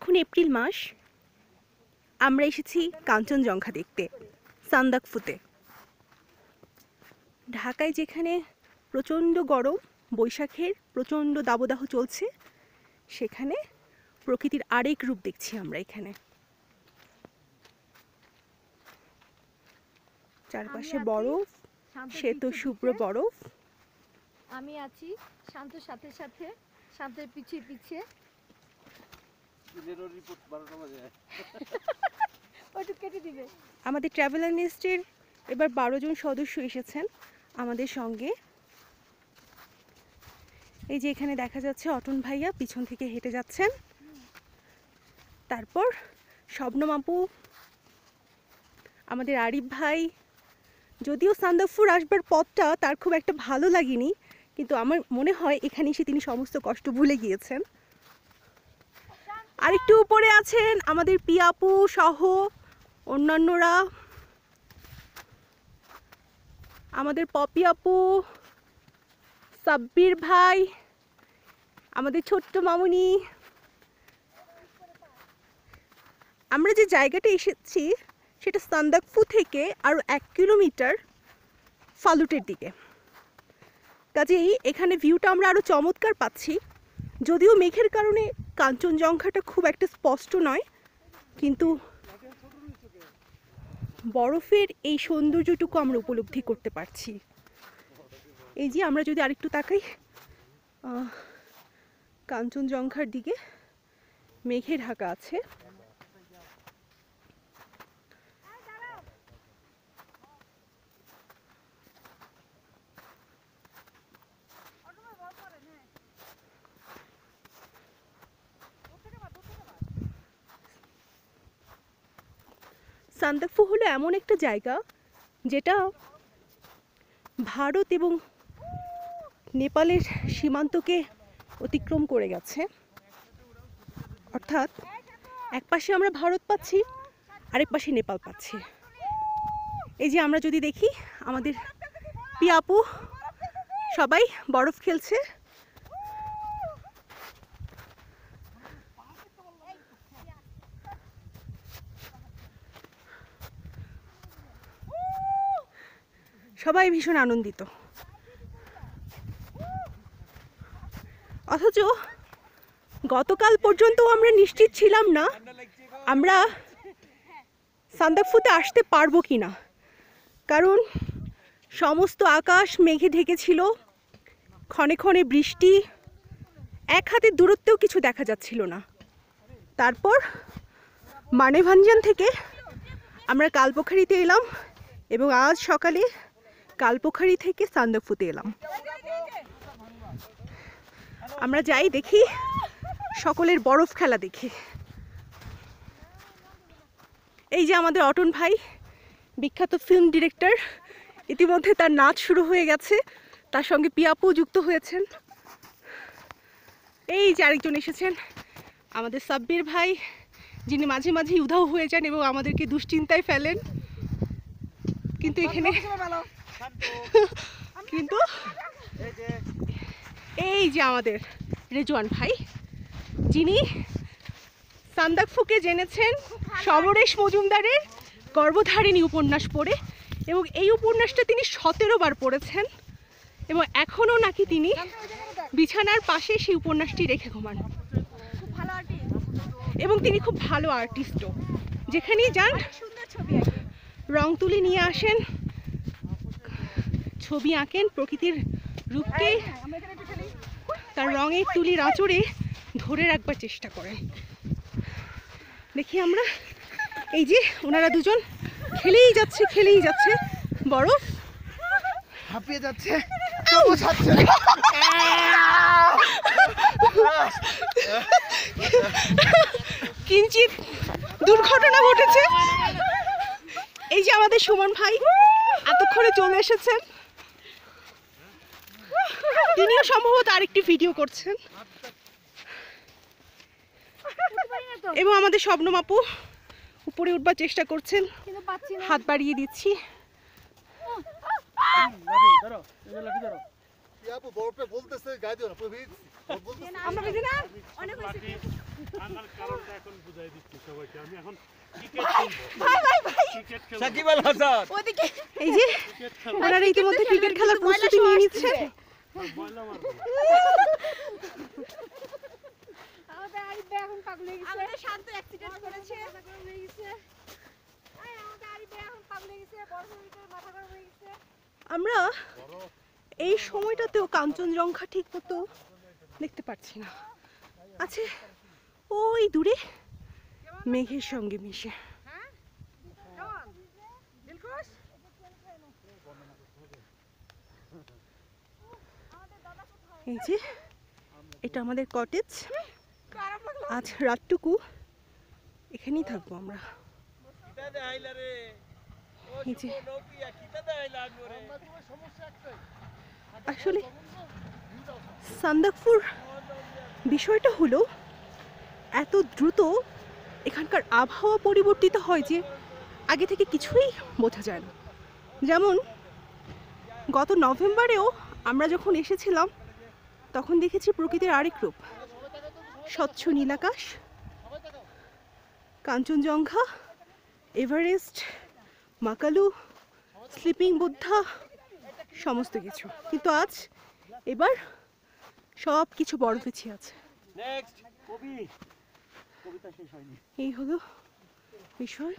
এখন এপ্রিল মাস, আমরা এসেছি কাঞ্চনজঙ্ঘা দেখতে সান্দাকফুতে। ঢাকায় যেখানে প্রচণ্ড গরম, বৈশাখের প্রচণ্ড দাবদাহ চলছে, সেখানে প্রকৃতির আরেক রূপ দেখছি আমরা এখানে। চারপাশে বরফ, শ্বেত শুভ্র বরফ। আমি আছি শান্তর সাথে সাথে, শান্তের পিছিয়ে পিছিয়ে। আমাদের ট্রাভেল অ্যান্ড এবার 12 জন সদস্য এসেছেন আমাদের সঙ্গে। এই যে এখানে দেখা যাচ্ছে অটন ভাইয়া পিছন থেকে হেঁটে যাচ্ছেন, তারপর শবনম আপু, আমাদের আরিফ ভাই। যদিও সান্দাকফু আসবার পথটা তার খুব একটা ভালো লাগেনি, কিন্তু আমার মনে হয় এখানে এসে তিনি সমস্ত কষ্ট ভুলে গিয়েছেন। আরেকটু উপরে আছেন আমাদের পিয়াপু সহ অন্যান্যরা, আমাদের পপি আপু, সাব্বির ভাই, আমাদের ছোট্ট মামুনি। আমরা যে জায়গাটা এসেছি সেটা সান্দাকফু থেকে আরও 1 কিলোমিটার ফালুটের দিকে। কাজেই এখানে ভিউটা আমরা আরও চমৎকার পাচ্ছি। যদিও মেঘের কারণে কাঞ্চনজঙ্ঘাটা খুব একটা স্পষ্ট নয়, কিন্তু বরফের এই সৌন্দর্যটুকু আমরা উপলব্ধি করতে পারছি। এই যে আমরা যদি আরেকটু তাকাই কাঞ্চনজঙ্ঘার দিকে, মেঘে ঢাকা আছে। সান্দাকফু হলো এমন একটা জায়গা যেটা ভারত এবং নেপালের সীমান্তকে অতিক্রম করে গেছে। অর্থাৎ এক পাশে আমরা ভারত পাচ্ছি, আরেক পাশে নেপাল পাচ্ছি। এই যে আমরা যদি দেখি আমাদের পিয়াপু সবাই বরফ খেলছে। সবাই ভীষণ আনন্দিত। অথচ গতকাল পর্যন্ত আমরা নিশ্চিত ছিলাম না আমরা সান্দাকফুতে আসতে পারবো কিনা, কারণ সমস্ত আকাশ মেঘে ঢেকেছিল, ক্ষণে ক্ষণে বৃষ্টি, এক হাতের দূরত্বেও কিছু দেখা যাচ্ছিল না। তারপর মানেভাঞ্জান থেকে আমরা কালপোখারিতে এলাম এবং আজ সকালে কালপোখারি থেকে সান্দাকফুতে এলাম। আমরা যাই দেখি সকলের বরফ খেলা দেখি। এই যে আমাদের অটন ভাই, বিখ্যাত ফিল্ম ডিরেক্টর, ইতিমধ্যে তার নাচ শুরু হয়ে গেছে, তার সঙ্গে পিয়াপু যুক্ত হয়েছেন। এই যে আরেকজন এসেছেন আমাদের সাব্বির ভাই, যিনি মাঝে মাঝে উধাও হয়ে যান এবং আমাদেরকে দুশ্চিন্তায় ফেলেন। কিন্তু এখানে কিন্তু এই যে আমাদের রেজওয়ান ভাই, যিনি সান্দাকফুকে জেনেছেন সমরেশ মজুমদারের গর্ভধারিণী উপন্যাস পড়ে, এবং এই উপন্যাসটা তিনি 17 বার পড়েছেন এবং এখনও নাকি তিনি বিছানার পাশে সেই উপন্যাসটি রেখে ঘুমান। এবং তিনি খুব ভালো আর্টিস্টও, যেখানেই যান রং তুলি নিয়ে আসেন, ছবি আঁকেন, প্রকৃতির রূপকে তার রঙের তুলির আঁচড়ে ধরে রাখবার চেষ্টা করেন। দেখি আমরা, এই যে ওনারা দুজন খেলেই যাচ্ছে বরফ হাঁপিয়ে যাচ্ছে। কিঞ্চিত দুর্ঘটনা ঘটেছে। এই যে আমাদের সুমন ভাই এতক্ষণে চলে এসেছেন, তিনিও সম্ভবত আরেকটি ভিডিও করছেন। এবং আমাদের শবনম আপু উপরে উঠবার চেষ্টা করছেন, হাত বাড়িয়ে দিচ্ছি। আপু বরফে বলতেছে গায়ে দিও না পুরো ভিজছি আমরা বুঝি না অনেক আমার কারণটা এখন বুঝাই দিচ্ছি সবাইকে আমি এখন ক্রিকেট খেলবো ভাই ভাই ভাই ক্রিকেট খেলবো সাকিব আল হাসান ওদিকে এই যে ক্রিকেট খেলবো ওনারা ইতিমধ্যে ক্রিকেট খেলার প্রস্তুতি নিয়ে নিচ্ছে ময়লা মারবো আমাদের আরিফ ভাই এখন পাগল হয়ে গেছে আমাদের শান্ত অ্যাক্সিডেন্ট করেছে মাথা গরম হয়ে গেছে আমাদের আরিফ ভাই এখন পাগল হয়ে গেছে বরফের ভিতরে মাথা গরম হয়ে গেছে আমরা এই সময়টাতেও কাঞ্চনজঙ্ঘা ঠিক মতো দেখতে পাচ্ছি না আছে ওই দূরে মেঘের সঙ্গে মিশে এই যে এটা আমাদের কটেজ আজ রাতটুকু এখানেই থাকবো আমরা এই যে আসলে সান্দাকফুর বিষয়টা হলো এত দ্রুত এখানকার আবহাওয়া পরিবর্তিত হয় যে আগে থেকে কিছুই বোঝা যায় না। যেমন গত নভেম্বরেও আমরা যখন এসেছিলাম তখন দেখেছি প্রকৃতির আরেক রূপ, স্বচ্ছ নীলাকাশ, কাঞ্চনজঙ্ঘা, এভারেস্ট, মাকালু, স্লিপিং বুদ্ধা, সমস্ত কিছু। কিন্তু আজ এবার সব কিছু বরফে ছেয়ে আছে। নেক্সট কবি কবিতা শেষ হয়নি এই হলো বিষয়।